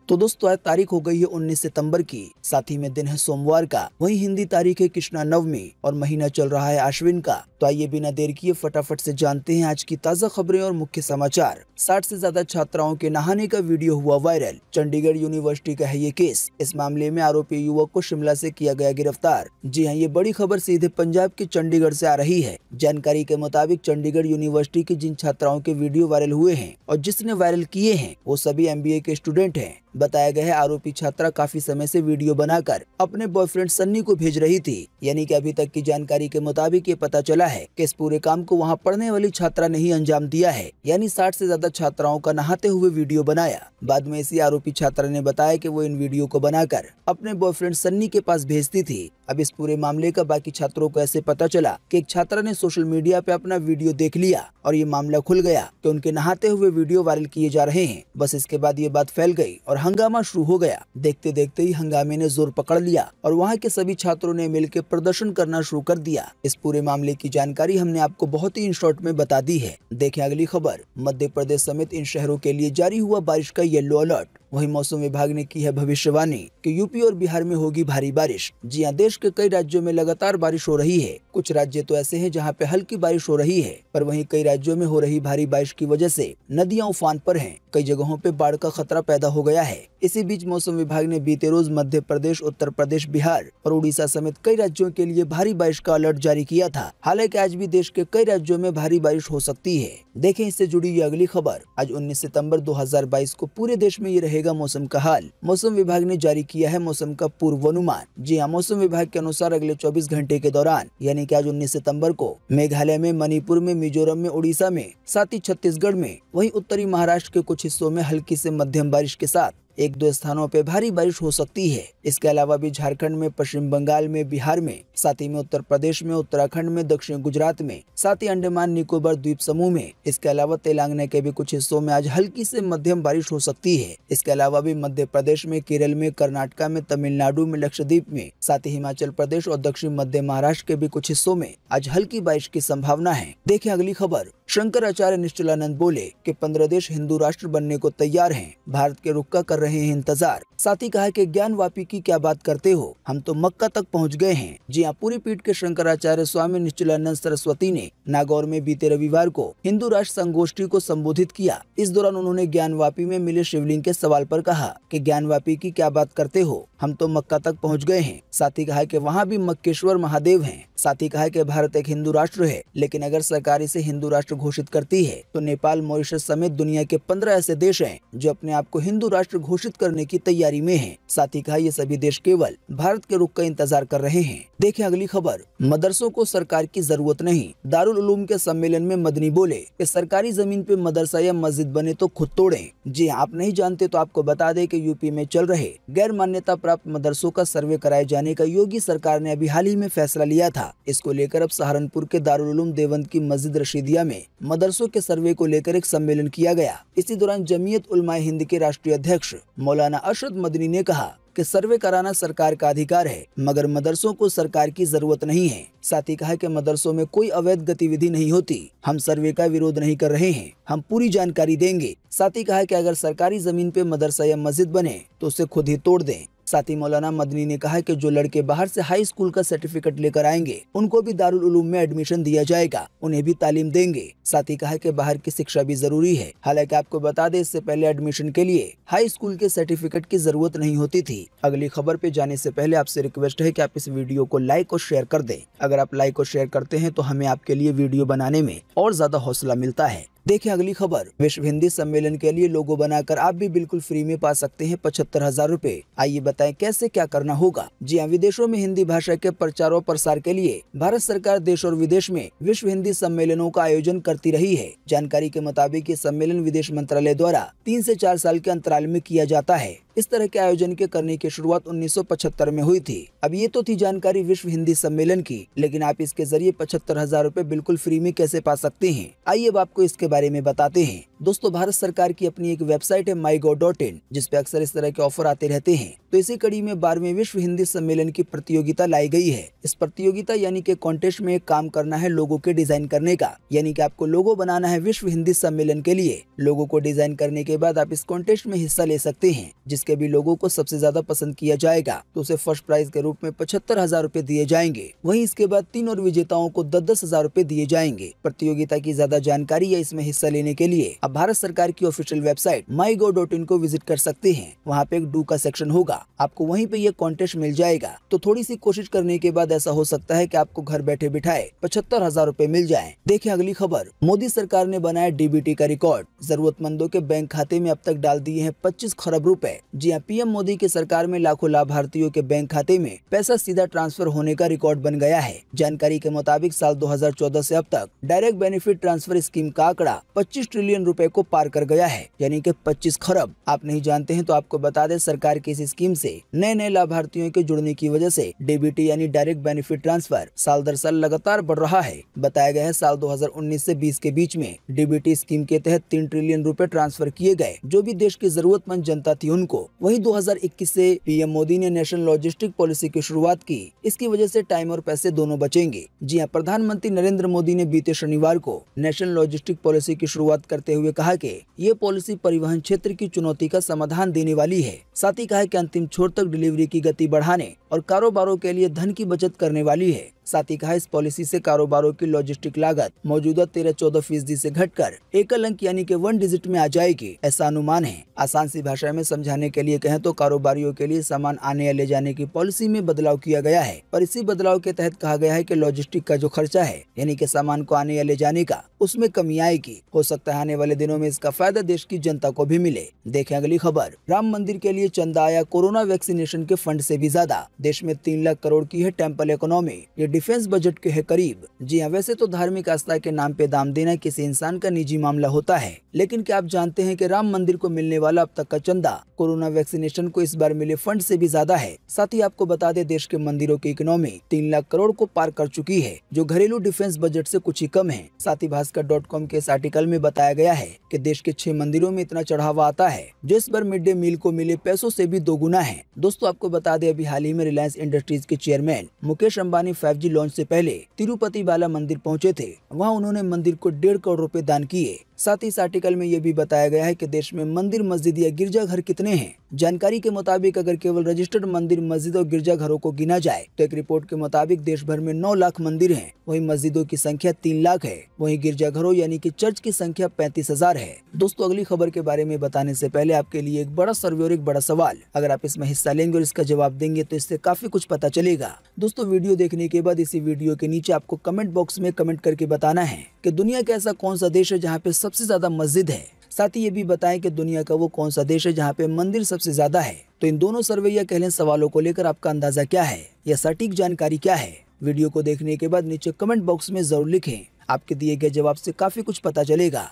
तो दोस्तों आज तारीख हो गई है 19 सितंबर की, साथ ही में दिन है सोमवार का। वहीं हिंदी तारीख है कृष्णा नवमी और महीना चल रहा है आश्विन का। तो आइए बिना देर किए फटाफट से जानते हैं आज की ताजा खबरें और मुख्य समाचार। 60 से ज्यादा छात्राओं के नहाने का वीडियो हुआ वायरल। चंडीगढ़ यूनिवर्सिटी का है ये केस। इस मामले में आरोपी युवक को शिमला से किया गया गिरफ्तार। जी हाँ, ये बड़ी खबर सीधे पंजाब के चंडीगढ़ से आ रही है। जानकारी के मुताबिक चंडीगढ़ यूनिवर्सिटी की जिन छात्राओं के वीडियो वायरल हुए हैं और जिसने वायरल किए हैं वो सभी MBA के स्टूडेंट हैं। बताया गया है आरोपी छात्रा काफी समय से वीडियो बनाकर अपने बॉयफ्रेंड सन्नी को भेज रही थी। यानी कि अभी तक की जानकारी के मुताबिक ये पता चला है कि इस पूरे काम को वहां पढ़ने वाली छात्रा ने ही अंजाम दिया है। यानी 60 से ज्यादा छात्राओं का नहाते हुए वीडियो बनाया। बाद में इसी आरोपी छात्रा ने बताया कि वो इन वीडियो को बनाकर अपने बॉयफ्रेंड सन्नी के पास भेजती थी। अब इस पूरे मामले का बाकी छात्रों को ऐसे पता चला कि एक छात्रा ने सोशल मीडिया पे अपना वीडियो देख लिया और ये मामला खुल गया कि उनके नहाते हुए वीडियो वायरल किए जा रहे हैं। बस इसके बाद ये बात फैल गई और हंगामा शुरू हो गया। देखते देखते ही हंगामे ने जोर पकड़ लिया और वहाँ के सभी छात्रों ने मिलकर प्रदर्शन करना शुरू कर दिया। इस पूरे मामले की जानकारी हमने आपको बहुत ही इन शॉर्ट में बता दी है। देखें अगली खबर। मध्य प्रदेश समेत इन शहरों के लिए जारी हुआ बारिश का येलो अलर्ट। वहीं मौसम विभाग ने की है भविष्यवाणी कि यूपी और बिहार में होगी भारी बारिश। जी हां, देश के कई राज्यों में लगातार बारिश हो रही है। कुछ राज्य तो ऐसे हैं जहां पे हल्की बारिश हो रही है, पर वहीं कई राज्यों में हो रही भारी बारिश की वजह से नदियां उफान पर हैं। कई जगहों पे बाढ़ का खतरा पैदा हो गया है। इसी बीच मौसम विभाग ने बीते रोज मध्य प्रदेश, उत्तर प्रदेश, बिहार और उड़ीसा समेत कई राज्यों के लिए भारी बारिश का अलर्ट जारी किया था। हालांकि आज भी देश के कई राज्यों में भारी बारिश हो सकती है। देखें इससे जुड़ी ये अगली खबर। आज 19 सितंबर 2022 को पूरे देश में ये रहेगा मौसम का हाल। मौसम विभाग ने जारी किया है मौसम का पूर्वानुमान। जी हाँ, मौसम विभाग के अनुसार अगले 24 घंटे के दौरान यानी कि आज 19 सितंबर को मेघालय में, मणिपुर में, मिजोरम में, उड़ीसा में, साथ ही छत्तीसगढ़ में, वहीं उत्तरी महाराष्ट्र के कुछ हिस्सों में हल्की से मध्यम बारिश के साथ 1-2 स्थानों पे भारी बारिश हो सकती है। इसके अलावा भी झारखंड में, पश्चिम बंगाल में, बिहार में, साथ ही में उत्तर प्रदेश में, उत्तराखंड में, दक्षिण गुजरात में, साथ ही अंडमान निकोबार द्वीप समूह में, इसके अलावा तेलंगाना के भी कुछ हिस्सों में आज हल्की से मध्यम बारिश हो सकती है। इसके अलावा भी मध्य प्रदेश में, केरल में, कर्नाटक में, तमिलनाडु में, लक्षद्वीप में, साथ ही हिमाचल प्रदेश और दक्षिण मध्य महाराष्ट्र के भी कुछ हिस्सों में आज हल्की बारिश की संभावना है। देखें अगली खबर। शंकराचार्य निश्चलानंद बोले कि 15 देश हिंदू राष्ट्र बनने को तैयार हैं, भारत के रुख का कर रहे हैं इंतजार। साथ ही कहा कि ज्ञानवापी की क्या बात करते हो, हम तो मक्का तक पहुंच गए हैं। जी हां, पूरी पीठ के शंकराचार्य स्वामी निश्चलानंद सरस्वती ने नागौर में बीते रविवार को हिंदू राष्ट्र संगोष्ठी को संबोधित किया। इस दौरान उन्होंने ज्ञानवापी में मिले शिवलिंग के सवाल पर कहा कि ज्ञानवापी की क्या बात करते हो, हम तो मक्का तक पहुँच गए हैं। साथ ही कहा कि वहाँ भी मक्केश्वर महादेव हैं। साथ ही कहा कि भारत एक हिंदू राष्ट्र है, लेकिन अगर सरकार इसे हिंदू राष्ट्र घोषित करती है तो नेपाल, मॉरिशस समेत दुनिया के 15 ऐसे देश हैं जो अपने आप को हिंदू राष्ट्र घोषित करने की तैयारी में हैं। साथ ही कहा ये सभी देश केवल भारत के रुख का इंतजार कर रहे हैं। देखें अगली खबर। मदरसों को सरकार की जरूरत नहीं, दारुल उलूम के सम्मेलन में मदनी बोले कि सरकारी जमीन पे मदरसा या मस्जिद बने तो खुद तोड़ें। जी आप नहीं जानते तो आपको बता दें कि यूपी में चल रहे गैर मान्यता प्राप्त मदरसों का सर्वे कराए जाने का योगी सरकार ने अभी हाल ही में फैसला लिया था। इसको लेकर अब सहारनपुर के दारुल उलूम देवबंद की मस्जिद रशीदिया में मदरसों के सर्वे को लेकर एक सम्मेलन किया गया। इसी दौरान जमीयत उलमाए हिंद के राष्ट्रीय अध्यक्ष मौलाना अरशद मदनी ने कहा कि सर्वे कराना सरकार का अधिकार है, मगर मदरसों को सरकार की जरूरत नहीं है। साथ ही कहा कि मदरसों में कोई अवैध गतिविधि नहीं होती, हम सर्वे का विरोध नहीं कर रहे हैं, हम पूरी जानकारी देंगे। साथ ही कहा कि अगर सरकारी जमीन पे मदरसा या मस्जिद बने तो उसे खुद ही तोड़ दें। साथ ही मौलाना मदनी ने कहा कि जो लड़के बाहर से हाई स्कूल का सर्टिफिकेट लेकर आएंगे उनको भी दारुल उलूम में एडमिशन दिया जाएगा, उन्हें भी तालीम देंगे। साथ ही कहा कि बाहर की शिक्षा भी जरूरी है। हालांकि आपको बता दें इससे पहले एडमिशन के लिए हाई स्कूल के सर्टिफिकेट की जरूरत नहीं होती थी। अगली खबर पे जाने से पहले आपसे रिक्वेस्ट है कि आप इस वीडियो को लाइक और शेयर कर दें। अगर आप लाइक और शेयर करते हैं तो हमें आपके लिए वीडियो बनाने में और ज्यादा हौसला मिलता है। देखें अगली खबर। विश्व हिंदी सम्मेलन के लिए लोगो बनाकर आप भी बिल्कुल फ्री में पा सकते हैं 75,000 रुपए। आइए बताएं कैसे क्या करना होगा। जी हाँ, विदेशों में हिंदी भाषा के प्रचार और प्रसार के लिए भारत सरकार देश और विदेश में विश्व हिंदी सम्मेलनों का आयोजन करती रही है। जानकारी के मुताबिक ये सम्मेलन विदेश मंत्रालय द्वारा 3 से 4 साल के अंतराल में किया जाता है। इस तरह के आयोजन के करने की शुरुआत 1975 में हुई थी। अब ये तो थी जानकारी विश्व हिंदी सम्मेलन की, लेकिन आप इसके जरिए 75,000 रुपए बिल्कुल फ्री में कैसे पा सकते हैं, आइए अब आपको इसके बारे में बताते हैं। दोस्तों, भारत सरकार की अपनी एक वेबसाइट है mygov.in, जिसपे अक्सर इस तरह के ऑफर आते रहते हैं। तो इसी कड़ी में 12वें विश्व हिंदी सम्मेलन की प्रतियोगिता लाई गई है। इस प्रतियोगिता यानी कि कॉन्टेस्ट में एक काम करना है लोगो के डिजाइन करने का, यानी कि आपको लोगो बनाना है विश्व हिंदी सम्मेलन के लिए। लोगो को डिजाइन करने के बाद आप इस कॉन्टेस्ट में हिस्सा ले सकते हैं, जिसके जिसके भी लोगों को सबसे ज्यादा पसंद किया जाएगा तो उसे फर्स्ट प्राइज के रूप में 75,000 रूपए दिए जाएंगे। वहीं इसके बाद 3 और विजेताओं को 10,000 रूपए दिए जाएंगे। प्रतियोगिता की ज्यादा जानकारी या इसमें हिस्सा लेने के लिए आप भारत सरकार की ऑफिशियल वेबसाइट mygov.in को विजिट कर सकते हैं। वहाँ पे एक डू का सेक्शन होगा, आपको वहीं पे ये कॉन्टेस्ट मिल जाएगा। तो थोड़ी सी कोशिश करने के बाद ऐसा हो सकता है कि आपको घर बैठे बिठाए 75,000 रूपए मिल जाएं। देखिए अगली खबर, मोदी सरकार ने बनाया डीबीटी का रिकॉर्ड, जरूरतमंदों के बैंक खाते में अब तक डाल दिए हैं 25 खरब रुपए। जी हाँ, पीएम मोदी की सरकार में लाखों लाभार्थियों के बैंक खाते में पैसा सीधा ट्रांसफर होने का रिकॉर्ड बन गया है। जानकारी के मुताबिक साल 2014 से अब तक डायरेक्ट बेनिफिट ट्रांसफर स्कीम का आंकड़ा 25 ट्रिलियन रुपए को पार कर गया है, यानी कि 25 खरब। आप नहीं जानते हैं तो आपको बता दें, सरकार की इस स्कीम से नए लाभार्थियों के जुड़ने की वजह से डीबीटी यानी डायरेक्ट बेनिफिट ट्रांसफर साल दर साल लगातार बढ़ रहा है। बताया गया है साल 2019 से 20 के बीच में डीबीटी स्कीम के तहत 3 ट्रिलियन रुपए ट्रांसफर किए गए, जो भी देश की जरूरतमंद जनता थी उनको। वहीं 2021 से पीएम मोदी ने नेशनल लॉजिस्टिक पॉलिसी की शुरुआत की। इसकी वजह से टाइम और पैसे दोनों बचेंगे। जी हाँ, प्रधानमंत्री नरेंद्र मोदी ने बीते शनिवार को नेशनल लॉजिस्टिक पॉलिसी की शुरुआत करते हुए कहा कि ये पॉलिसी परिवहन क्षेत्र की चुनौती का समाधान देने वाली है। साथ ही कहा कि अंतिम छोर तक डिलीवरी की गति बढ़ाने और कारोबारों के लिए धन की बचत करने वाली है। साथ ही कहा इस पॉलिसी से कारोबारों की लॉजिस्टिक लागत मौजूदा 13-14% से घटकर एकल अंक यानी कि 1 डिजिट में आ जाएगी, ऐसा अनुमान है। आसान सी भाषा में समझाने के लिए कहें तो कारोबारियों के लिए सामान आने या ले जाने की पॉलिसी में बदलाव किया गया है और इसी बदलाव के तहत कहा गया है कि लॉजिस्टिक का जो खर्चा है यानी कि सामान को आने या ले जाने का, उसमें कमी आएगी। हो सकता है आने वाले दिनों में इसका फायदा देश की जनता को भी मिले। देखें अगली खबर, राम मंदिर के लिए चंदा आया कोरोना वैक्सीनेशन के फंड से भी ज्यादा। देश में 3 लाख करोड़ की है टेम्पल इकोनॉमी, ये डिफेंस बजट के है करीब। जी हाँ, वैसे तो धार्मिक आस्था के नाम पे दान देना किसी इंसान का निजी मामला होता है, लेकिन क्या आप जानते हैं कि राम मंदिर को मिलने वाला अब तक का चंदा कोरोना वैक्सीनेशन को इस बार मिले फंड से भी ज्यादा है। साथ ही आपको बता दें, देश के मंदिरों की इकोनॉमी 3 लाख करोड़ को पार कर चुकी है, जो घरेलू डिफेंस बजट से कुछ ही कम है। साथ ही भास्कर.com के इस आर्टिकल में बताया गया है कि देश के 6 मंदिरों में इतना चढ़ावा आता है, जो इस बार मिड डे मील को मिले पैसों से भी 2 गुना है। दोस्तों आपको बता दें, अभी हाल ही में रिलायंस इंडस्ट्रीज के chairman Mukesh Ambani 5G launch से पहले तिरुपति बाला मंदिर पहुंचे थे। वहां उन्होंने मंदिर को 1.5 करोड़ रुपए दान किए। साथ ही इस आर्टिकल में ये भी बताया गया है कि देश में मंदिर, मस्जिद या गिरजाघर कितने हैं। जानकारी के मुताबिक अगर केवल रजिस्टर्ड मंदिर, मस्जिद और गिरजाघरों को गिना जाए तो एक रिपोर्ट के मुताबिक देश भर में 9 लाख मंदिर हैं। वहीं मस्जिदों की संख्या 3 लाख है। वहीं गिरजाघरों यानी कि चर्च की संख्या 35,000 है। दोस्तों अगली खबर के बारे में बताने से पहले आपके लिए एक बड़ा सर्वे और एक बड़ा सवाल। अगर आप इसमें हिस्सा लेंगे और इसका जवाब देंगे तो इससे काफी कुछ पता चलेगा। दोस्तों वीडियो देखने के बाद इसी वीडियो के नीचे आपको कमेंट बॉक्स में कमेंट करके बताना है कि दुनिया का ऐसा कौन सा देश है जहाँ पे सबसे ज्यादा मस्जिद है। साथ ही ये भी बताएं कि दुनिया का वो कौन सा देश है जहाँ पे मंदिर सबसे ज्यादा है। तो इन दोनों सर्वे या कह लें सवालों को लेकर आपका अंदाजा क्या है या सटीक जानकारी क्या है, वीडियो को देखने के बाद नीचे कमेंट बॉक्स में जरूर लिखें। आपके दिए गए जवाब से काफी कुछ पता चलेगा।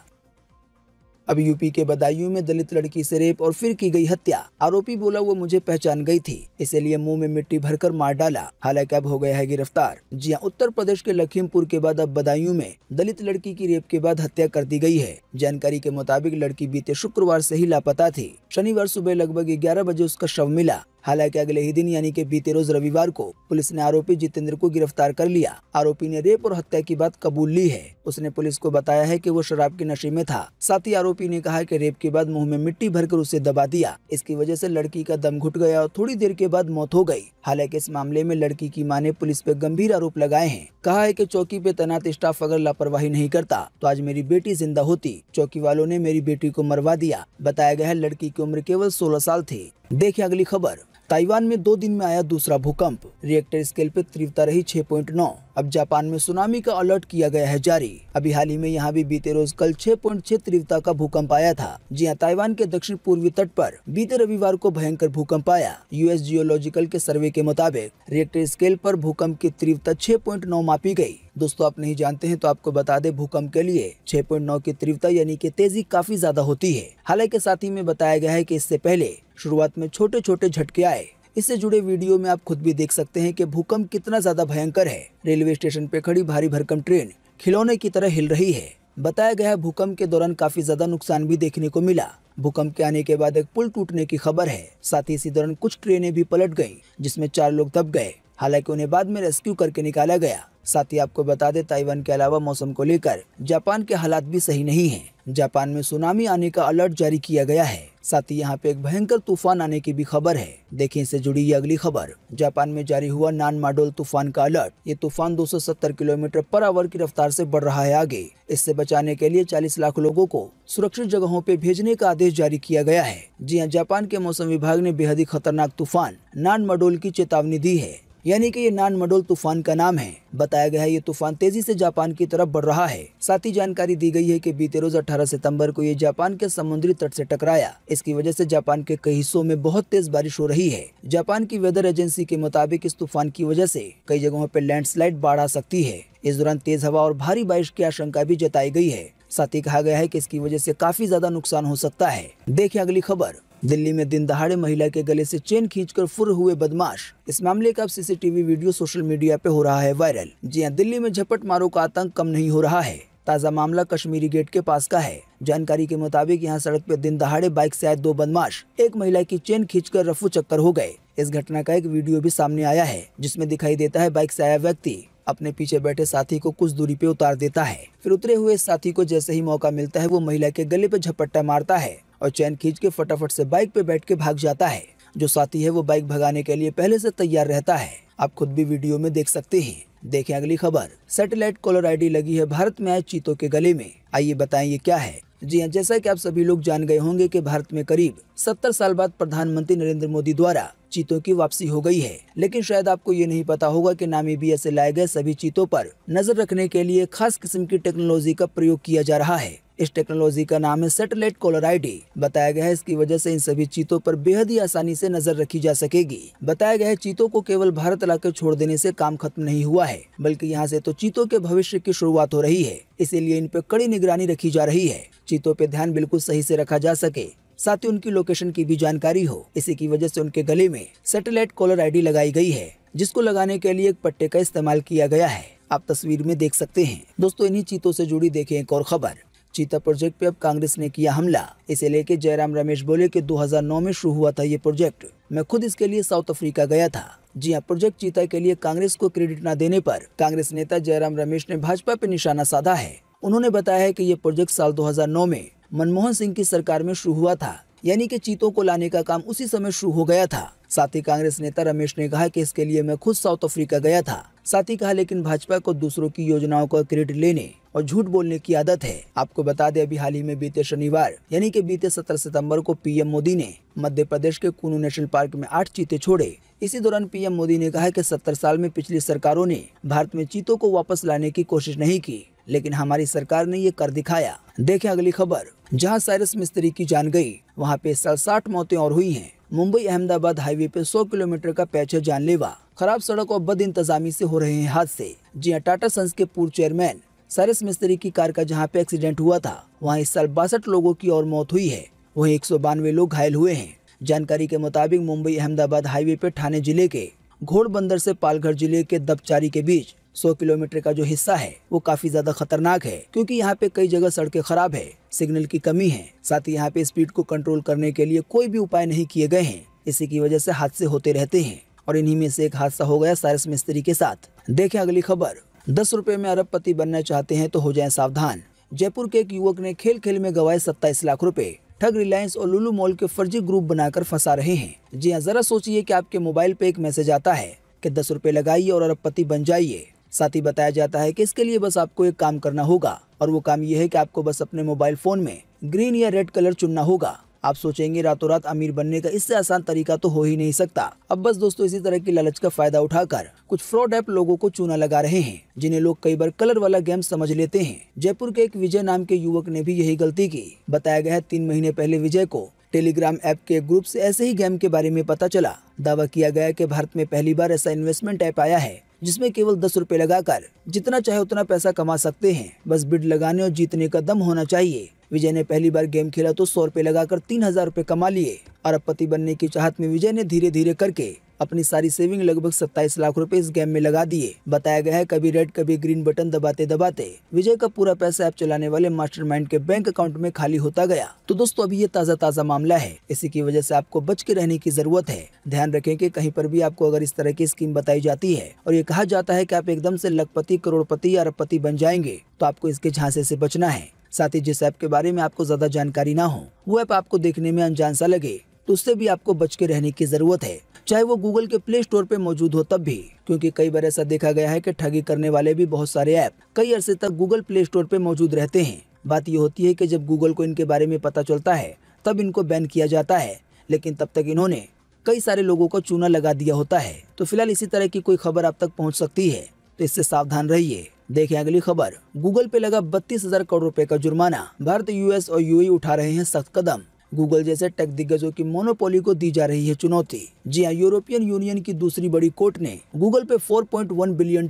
अब यूपी के बदायूं में दलित लड़की से रेप और फिर की गई हत्या। आरोपी बोला वो मुझे पहचान गई थी, इसलिए मुंह में मिट्टी भरकर मार डाला। हालांकि अब हो गया है गिरफ्तार। जी हां, उत्तर प्रदेश के लखीमपुर के बाद अब बदायूं में दलित लड़की की रेप के बाद हत्या कर दी गई है। जानकारी के मुताबिक लड़की बीते शुक्रवार से ही लापता थी। शनिवार सुबह लगभग 11 बजे उसका शव मिला। हालांकि अगले ही दिन यानी कि बीते रोज रविवार को पुलिस ने आरोपी जितेंद्र को गिरफ्तार कर लिया। आरोपी ने रेप और हत्या की बात कबूल ली है। उसने पुलिस को बताया है कि वो शराब के नशे में था। साथ ही आरोपी ने कहा कि रेप के बाद मुंह में मिट्टी भरकर उसे दबा दिया। इसकी वजह से लड़की का दम घुट गया और थोड़ी देर के बाद मौत हो गई। हालांकि इस मामले में लड़की की मां ने पुलिस पे गंभीर आरोप लगाए हैं। कहा है कि चौकी पे तैनात स्टाफ अगर लापरवाही नहीं करता तो आज मेरी बेटी जिंदा होती। चौकी वालों ने मेरी बेटी को मरवा दिया। बताया गया है लड़की की उम्र केवल 16 साल थी। देखिए अगली खबर, ताइवान में 2 दिन में आया दूसरा भूकंप। रिएक्टर स्केल पे तीव्रता रही 6.9। अब जापान में सुनामी का अलर्ट किया गया है जारी। अभी हाल ही में यहाँ भी बीते रोज कल 6.6 तीव्रता का भूकंप आया था। जी हाँ, ताइवान के दक्षिण पूर्वी तट पर बीते रविवार को भयंकर भूकंप आया। यूएस जियोलॉजिकल के सर्वे के मुताबिक रिएक्टर स्केल पर भूकंप की तीव्रता 6.9 मापी गई। दोस्तों आप नहीं जानते हैं तो आपको बता दें, भूकंप के लिए 6.9 की तीव्रता यानी कि तेजी काफी ज्यादा होती है। हालांकि साथ ही में बताया गया है कि इससे पहले शुरुआत में छोटे छोटे झटके आए। इससे जुड़े वीडियो में आप खुद भी देख सकते हैं कि भूकंप कितना ज्यादा भयंकर है। रेलवे स्टेशन पे खड़ी भारी भरकम ट्रेन खिलौने की तरह हिल रही है। बताया गया है भूकंप के दौरान काफी ज्यादा नुकसान भी देखने को मिला। भूकंप के आने के बाद एक पुल टूटने की खबर है। साथ ही इसी दौरान कुछ ट्रेनें भी पलट गईं, जिसमें 4 लोग दब गए। हालांकि उन्हें बाद में रेस्क्यू करके निकाला गया। साथ ही आपको बता दें, ताइवान के अलावा मौसम को लेकर जापान के हालात भी सही नहीं हैं। जापान में सुनामी आने का अलर्ट जारी किया गया है। साथ ही यहाँ पे एक भयंकर तूफान आने की भी खबर है। देखिए इससे जुड़ी ये अगली खबर। जापान में जारी हुआ नानमाडोल तूफान का अलर्ट। ये तूफान 270 किलोमीटर पर आवर की रफ्तार से बढ़ रहा है आगे। इससे बचाने के लिए 40 लाख लोगों को सुरक्षित जगहों पे भेजने का आदेश जारी किया गया है। जी हाँ, जापान के मौसम विभाग ने बेहद ही खतरनाक तूफान नानमाडोल की चेतावनी दी है, यानी कि ये नानमाडोल तूफान का नाम है। बताया गया है ये तूफान तेजी से जापान की तरफ बढ़ रहा है। साथ ही जानकारी दी गई है कि बीते रोज 18 सितंबर को ये जापान के समुद्री तट से टकराया। इसकी वजह से जापान के कई हिस्सों में बहुत तेज बारिश हो रही है। जापान की वेदर एजेंसी के मुताबिक इस तूफान की वजह से कई जगहों पर लैंडस्लाइड बाढ़ आ सकती है। इस दौरान तेज हवा और भारी बारिश की आशंका भी जताई गई है। साथ ही कहा गया है कि इसकी वजह से काफी ज्यादा नुकसान हो सकता है। देखिए अगली खबर। दिल्ली में दिन दहाड़े महिला के गले से चेन खींचकर फुर्र हुए बदमाश। इस मामले का सीसीटीवी वीडियो सोशल मीडिया पे हो रहा है वायरल। जी हां, दिल्ली में झपट मारों का आतंक कम नहीं हो रहा है। ताजा मामला कश्मीरी गेट के पास का है। जानकारी के मुताबिक यहां सड़क पे दिन दहाड़े बाइक से आए दो बदमाश एक महिला की चेन खींचकर रफू चक्कर हो गए। इस घटना का एक वीडियो भी सामने आया है, जिसमें दिखाई देता है बाइक से आया व्यक्ति अपने पीछे बैठे साथी को कुछ दूरी पे उतार देता है। फिर उतरे हुए साथी को जैसे ही मौका मिलता है वो महिला के गले पे झपट्टा मारता है और चैन खींच के फटाफट से बाइक पे बैठ के भाग जाता है। जो साथी है वो बाइक भगाने के लिए पहले से तैयार रहता है। आप खुद भी वीडियो में देख सकते हैं। देखें अगली खबर। सैटेलाइट कॉलर आईडी लगी है भारत में आए चीतों के गले में। आइए बताएं ये क्या है। जी हाँ, जैसा कि आप सभी लोग जान गए होंगे कि भारत में करीब 70 साल बाद प्रधानमंत्री नरेंद्र मोदी द्वारा चीतों की वापसी हो गई है। लेकिन शायद आपको ये नहीं पता होगा कि नामीबिया से लाए गए सभी चीतों पर नजर रखने के लिए खास किस्म की टेक्नोलॉजी का प्रयोग किया जा रहा है। इस टेक्नोलॉजी का नाम है सैटेलाइट कॉलर आईडी। बताया गया है इसकी वजह से इन सभी चीतों पर बेहद ही आसानी से नजर रखी जा सकेगी। बताया गया है चीतों को केवल भारत लाकर छोड़ देने से काम खत्म नहीं हुआ है, बल्कि यहाँ से तो चीतों के भविष्य की शुरुआत हो रही है। इसीलिए इन पे कड़ी निगरानी रखी जा रही है। चीतों पे ध्यान बिल्कुल सही से रखा जा सके, साथ ही उनकी लोकेशन की भी जानकारी हो। इसी की वजह से उनके गले में सैटेलाइट कॉलर आईडी लगाई गई है, जिसको लगाने के लिए एक पट्टे का इस्तेमाल किया गया है। आप तस्वीर में देख सकते हैं। दोस्तों इन्हीं चीतों से जुड़ी देखें एक और खबर। चीता प्रोजेक्ट पे अब कांग्रेस ने किया हमला। इसे लेके जयराम रमेश बोले कि 2009 में शुरू हुआ था ये प्रोजेक्ट। मैं खुद इसके लिए साउथ अफ्रीका गया था। जी हाँ, प्रोजेक्ट चीता के लिए कांग्रेस को क्रेडिट न देने पर कांग्रेस नेता जयराम रमेश ने भाजपा पे निशाना साधा है। उन्होंने बताया है कि ये प्रोजेक्ट साल 2009 में मनमोहन सिंह की सरकार में शुरू हुआ था, यानी कि चीतों को लाने का काम उसी समय शुरू हो गया था। साथ ही कांग्रेस नेता रमेश ने कहा कि इसके लिए मैं खुद साउथ अफ्रीका गया था। साथ ही कहा लेकिन भाजपा को दूसरों की योजनाओं का क्रेडिट लेने और झूठ बोलने की आदत है। आपको बता दें अभी हाल ही में बीते शनिवार यानी कि बीते 17 सितंबर को पीएम मोदी ने मध्य प्रदेश के कुनू नेशनल पार्क में 8 चीते छोड़े। इसी दौरान पीएम मोदी ने कहा कि 70 साल में पिछली सरकारों ने भारत में चीतों को वापस लाने की कोशिश नहीं की, लेकिन हमारी सरकार ने ये कर दिखाया। देखें अगली खबर। जहां साइरस मिस्त्री की जान गई, वहां पे इस साल 60 मौतें और हुई हैं। मुंबई अहमदाबाद हाईवे पे 100 किलोमीटर का पैच है जानलेवा। खराब सड़क और बद इंतजामी से हो रहे हैं हादसे। जी हां, टाटा सन्स के पूर्व चेयरमैन साइरस मिस्त्री की कार का जहां पे एक्सीडेंट हुआ था, वहां इस साल 62 लोगों की और मौत हुई है। वहीं 192 लोग घायल हुए हैं। जानकारी के मुताबिक मुंबई अहमदाबाद हाईवे पे ठाणे जिले के घोड़बंदर से पालघर जिले के दबचारी के बीच 100 किलोमीटर का जो हिस्सा है वो काफी ज्यादा खतरनाक है, क्योंकि यहाँ पे कई जगह सड़कें खराब है, सिग्नल की कमी है। साथ ही यहाँ पे स्पीड को कंट्रोल करने के लिए कोई भी उपाय नहीं किए गए हैं। इसी की वजह से हादसे होते रहते हैं और इन्हीं में से एक हादसा हो गया साइरस मिस्त्री के साथ। देखें अगली खबर। 10 रुपए में अरबपति बनना चाहते हैं तो हो जाएं सावधान। जयपुर के एक युवक ने खेल खेल में गंवाए 27 लाख रुपए। ठग रिलायंस और लुलु मॉल के फर्जी ग्रुप बनाकर फंसा रहे हैं। जी हाँ, जरा सोचिए कि आपके मोबाइल पे एक मैसेज आता है कि 10 रुपए लगाइए और अरबपति बन जाइए। साथ ही बताया जाता है कि इसके लिए बस आपको एक काम करना होगा, और वो काम ये है कि आपको बस अपने मोबाइल फोन में ग्रीन या रेड कलर चुनना होगा। आप सोचेंगे रातों रात अमीर बनने का इससे आसान तरीका तो हो ही नहीं सकता। अब बस दोस्तों इसी तरह की लालच का फायदा उठाकर कुछ फ्रॉड ऐप लोगों को चूना लगा रहे हैं, जिन्हें लोग कई बार कलर वाला गेम समझ लेते हैं। जयपुर के एक विजय नाम के युवक ने भी यही गलती की। बताया गया है 3 महीने पहले विजय को टेलीग्राम ऐप के ग्रुप से ऐसे ही गेम के बारे में पता चला। दावा किया गया कि भारत में पहली बार ऐसा इन्वेस्टमेंट ऐप आया है जिसमें केवल 10 रुपए लगाकर जितना चाहे उतना पैसा कमा सकते हैं। बस बिड लगाने और जीतने का दम होना चाहिए। विजय ने पहली बार गेम खेला तो 100 रुपए लगाकर 3000 रुपए कमा लिए। अरबपति बनने की चाहत में विजय ने धीरे धीरे करके अपनी सारी सेविंग लगभग 27 लाख रुपए इस गेम में लगा दिए। बताया गया है कभी रेड कभी ग्रीन बटन दबाते दबाते विजय का पूरा पैसा ऐप चलाने वाले मास्टरमाइंड के बैंक अकाउंट में खाली होता गया। तो दोस्तों अभी ये ताज़ा मामला है, इसी की वजह से आपको बच के रहने की जरूरत है। ध्यान रखें कि कहीं पर भी आपको अगर इस तरह की स्कीम बताई जाती है और ये कहा जाता है कि आप एकदम से लखपति, करोड़पति या अरबपति बन जाएंगे, तो आपको इसके झांसे से बचना है। साथ ही जिस ऐप के बारे में आपको ज्यादा जानकारी ना हो, वो ऐप आपको देखने में अनजान सा लगे, तो उससे भी आपको बच के रहने की जरूरत है, चाहे वो गूगल के प्ले स्टोर पे मौजूद हो तब भी। क्योंकि कई बार ऐसा देखा गया है कि ठगी करने वाले भी बहुत सारे ऐप कई अरसे तक गूगल प्ले स्टोर पे मौजूद रहते हैं। बात ये होती है कि जब गूगल को इनके बारे में पता चलता है तब इनको बैन किया जाता है, लेकिन तब तक इन्होंने कई सारे लोगों को चूना लगा दिया होता है। तो फिलहाल इसी तरह की कोई खबर आप तक पहुंच सकती है, तो इससे सावधान रहिए। देखें अगली खबर। गूगल पे लगा 32,000 करोड़ रुपए का जुर्माना, भारत, यूएस और यूएई उठा रहे हैं सख्त कदम। गूगल जैसे टेक दिग्गजों की मोनोपोली को दी जा रही है चुनौती। जी हाँ, यूरोपियन यूनियन की दूसरी बड़ी कोर्ट ने गूगल पे $4.1 बिलियन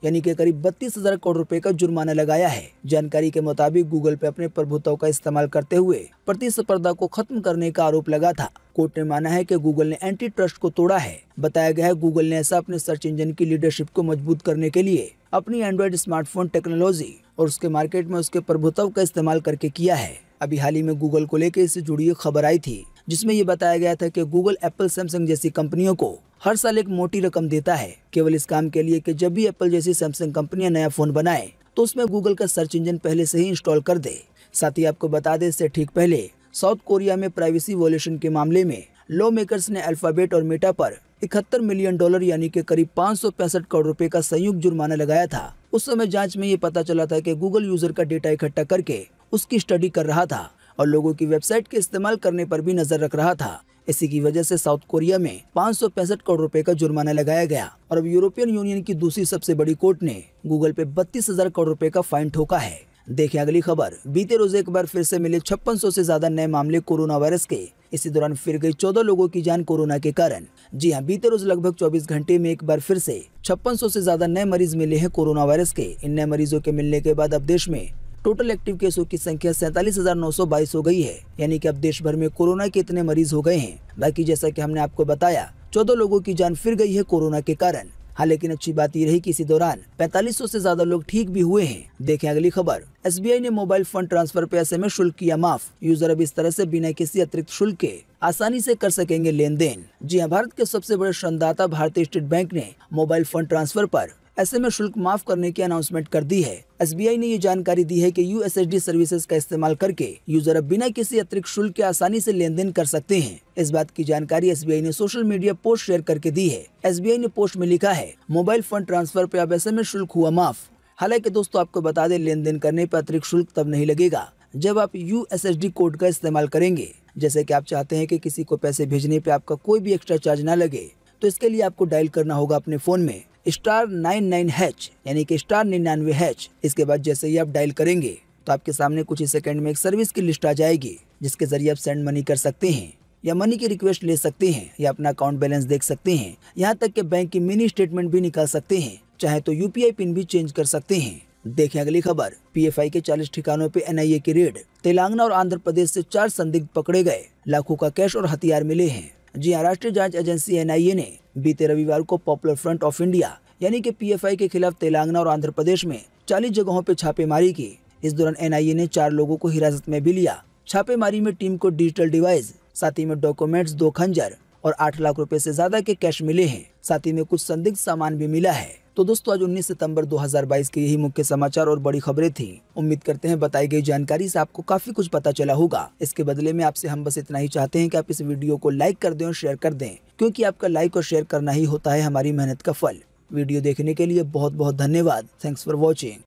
यानी कि करीब 32,000 करोड़ रुपए का जुर्माना लगाया है। जानकारी के मुताबिक गूगल पे अपने प्रभुत्व का इस्तेमाल करते हुए प्रतिस्पर्धा को खत्म करने का आरोप लगा था। कोर्ट ने माना है कि गूगल ने एंटी ट्रस्ट को तोड़ा है। बताया गया है गूगल ने ऐसा अपने सर्च इंजन की लीडरशिप को मजबूत करने के लिए अपनी एंड्रॉइड स्मार्टफोन टेक्नोलॉजी और उसके मार्केट में उसके प्रभुत्व का इस्तेमाल करके किया है। अभी हाल ही में गूगल को लेकर इससे जुड़ी एक खबर आई थी, जिसमें ये बताया गया था कि गूगल एप्पल, सैमसंग जैसी कंपनियों को हर साल एक मोटी रकम देता है, केवल इस काम के लिए कि जब भी एप्पल जैसी सैमसंग कंपनियां नया फोन बनाए तो उसमें गूगल का सर्च इंजन पहले से ही इंस्टॉल कर दे। साथ ही आपको बता दें, इससे ठीक पहले साउथ कोरिया में प्राइवेसी वॉयलेशन के मामले में लॉ मेकर्स ने अल्फाबेट और मेटा पर $71 मिलियन यानी कि करीब 565 करोड़ रुपए का संयुक्त जुर्माना लगाया था। उस समय जांच में ये पता चला था कि गूगल यूजर का डेटा इकट्ठा करके उसकी स्टडी कर रहा था और लोगों की वेबसाइट के इस्तेमाल करने पर भी नजर रख रहा था। इसी की वजह से साउथ कोरिया में 565 करोड़ रुपए का जुर्माना लगाया गया और अब यूरोपियन यूनियन की दूसरी सबसे बड़ी कोर्ट ने गूगल पे 32,000 करोड़ रुपए का फाइन ठोका है। देखें अगली खबर। बीते रोज एक बार फिर से मिले 5600 से ज्यादा नए मामले कोरोना वायरस के। इसी दौरान फिर गई 14 लोगों की जान कोरोना के कारण। जी हां, बीते रोज लगभग 24 घंटे में एक बार फिर से 5600 से ज्यादा नए मरीज मिले हैं कोरोना वायरस के। इन नए मरीजों के मिलने के बाद अब देश में टोटल एक्टिव केसों की संख्या 47,922 हो गई है, यानी कि अब देश भर में कोरोना के इतने मरीज हो गए हैं। बाकी जैसा कि हमने आपको बताया, 14 लोगों की जान फिर गई है कोरोना के कारण। हाँ, लेकिन अच्छी बात ये रही कि इसी दौरान 4500 से ज्यादा लोग ठीक भी हुए हैं। देखें अगली खबर। एसबीआई ने मोबाइल फंड ट्रांसफर पे एसएमएस शुल्क किया माफ। यूजर अब इस तरह से बिना किसी अतिरिक्त शुल्क के आसानी से कर सकेंगे लेन देन। जी हाँ, भारत के सबसे बड़े ऋणदाता भारतीय स्टेट बैंक ने मोबाइल फंड ट्रांसफर पर एसएमएस शुल्क माफ करने की अनाउंसमेंट कर दी है। एसबीआई ने ये जानकारी दी है कि यूएसएसडी सर्विसेज का इस्तेमाल करके यूजर अब बिना किसी अतिरिक्त शुल्क के आसानी से लेन देन कर सकते हैं। इस बात की जानकारी एसबीआई ने सोशल मीडिया पोस्ट शेयर करके दी है। एसबीआई ने पोस्ट में लिखा है, मोबाइल फंड ट्रांसफर पे अब एसएमएस शुल्क हुआ माफ। हालांकि दोस्तों आपको बता दें, लेन देन करने पर अतिरिक्त शुल्क तब नहीं लगेगा जब आप यूएसएसडी कोड का इस्तेमाल करेंगे। जैसे कि आप चाहते हैं कि किसी को पैसे भेजने पे आपका कोई भी एक्स्ट्रा चार्ज ना लगे, तो इसके लिए आपको डायल करना होगा अपने फोन में *99# यानी कि *99#। इसके बाद जैसे ही आप डायल करेंगे तो आपके सामने कुछ ही सेकंड में एक सर्विस की लिस्ट आ जाएगी, जिसके जरिए आप सेंड मनी कर सकते हैं या मनी की रिक्वेस्ट ले सकते हैं या अपना अकाउंट बैलेंस देख सकते हैं। यहाँ तक कि बैंक की मिनी स्टेटमेंट भी निकाल सकते हैं, चाहे तो यूपीआई पिन भी चेंज कर सकते हैं। देखें अगली खबर। पीएफआई के 40 ठिकानों पे एनआईए की रेड। तेलंगाना और आंध्र प्रदेश से 4 संदिग्ध पकड़े गए, लाखों का कैश और हथियार मिले हैं। जी हाँ, राष्ट्रीय जांच एजेंसी एनआईए ने बीते रविवार को पॉपुलर फ्रंट ऑफ इंडिया यानी कि पीएफआई के खिलाफ तेलंगाना और आंध्र प्रदेश में 40 जगहों पे छापेमारी की। इस दौरान एनआईए ने 4 लोगों को हिरासत में भी लिया। छापेमारी में टीम को डिजिटल डिवाइस, साथ ही में डॉक्यूमेंट्स, 2 खंजर और 8 लाख रुपए से ज्यादा के कैश मिले हैं। साथ ही में कुछ संदिग्ध सामान भी मिला है। तो दोस्तों आज 19 सितंबर 2022 के यही मुख्य समाचार और बड़ी खबरें थी। उम्मीद करते हैं बताई गई जानकारी से आपको काफी कुछ पता चला होगा। इसके बदले में आपसे हम बस इतना ही चाहते हैं कि आप इस वीडियो को लाइक कर दें और शेयर कर दें, क्योंकि आपका लाइक और शेयर करना ही होता है हमारी मेहनत का फल। वीडियो देखने के लिए बहुत बहुत धन्यवाद। Thanks for watching.